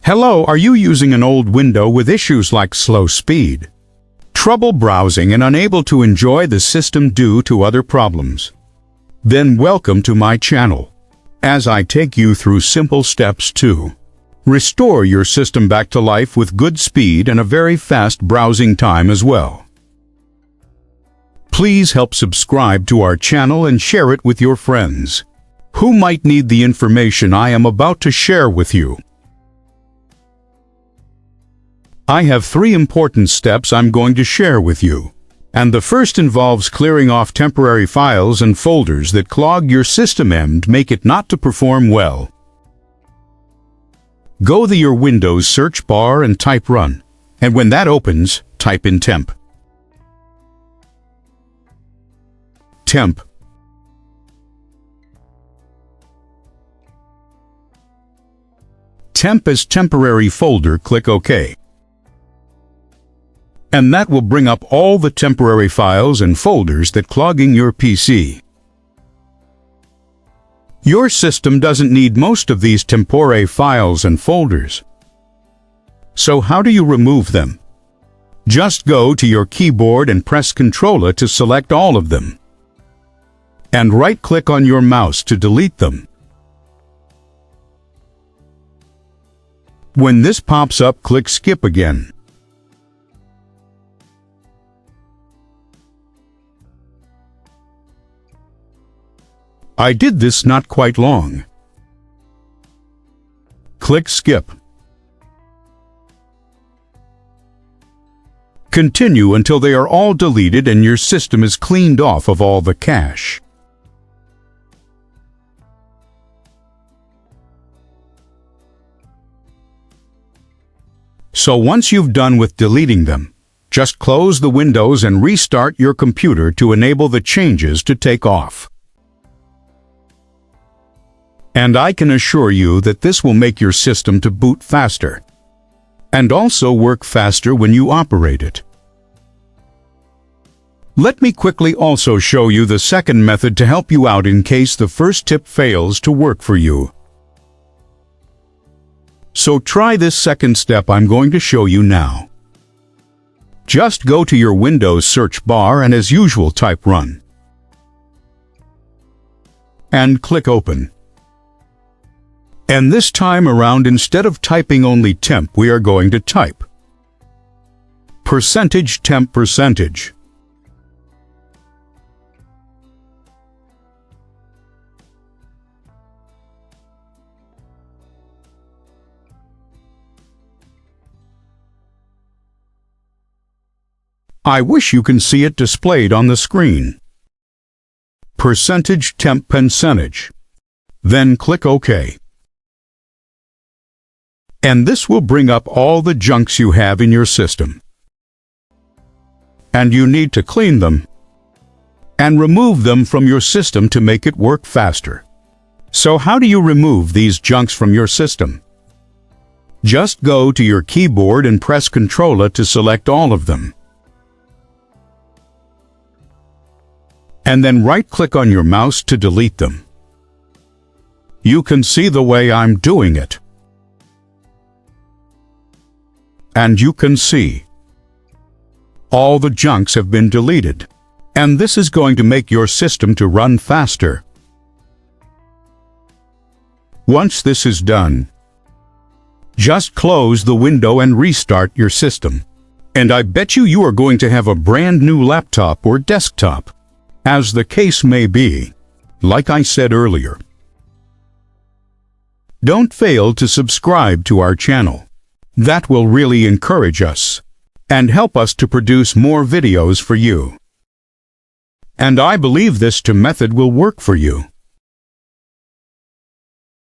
Hello, are you using an old window with issues like slow speed, trouble browsing, and unable to enjoy the system due to other problems? Then welcome to my channel, as I take you through simple steps to restore your system back to life with good speed and a very fast browsing time as well. Please help subscribe to our channel and share it with your friends who might need the information I am about to share with you. I have 3 important steps I'm going to share with you, and the first involves clearing off temporary files and folders that clog your system and make it not to perform well. Go to your Windows search bar and type Run, and when that opens, type in temp. Temp. Temp as temporary folder, click OK. And that will bring up all the temporary files and folders that clogging your PC. Your system doesn't need most of these temporary files and folders. So how do you remove them? Just go to your keyboard and press Ctrl to select all of them. And right-click on your mouse to delete them. When this pops up, click Skip again. I did this not quite long. Click Skip. Continue until they are all deleted and your system is cleaned off of all the cache. So once you've done with deleting them, just close the windows and restart your computer to enable the changes to take off. And I can assure you that this will make your system to boot faster, and also work faster when you operate it. Let me quickly also show you the second method to help you out in case the first tip fails to work for you. So try this second step I'm going to show you now. Just go to your Windows search bar and as usual type Run. And click Open. And this time around, instead of typing only temp, we are going to type %temp%. I wish you can see it displayed on the screen. %temp%. Then click OK. And this will bring up all the junks you have in your system. And you need to clean them and remove them from your system to make it work faster. So how do you remove these junks from your system? Just go to your keyboard and press Ctrl to select all of them. And then right-click on your mouse to delete them. You can see the way I'm doing it. And you can see all the junks have been deleted, and this is going to make your system to run faster. Once this is done, just close the window and restart your system. And I bet you are going to have a brand new laptop or desktop, as the case may be, like I said earlier. Don't fail to subscribe to our channel. That will really encourage us and help us to produce more videos for you. And I believe this method will work for you.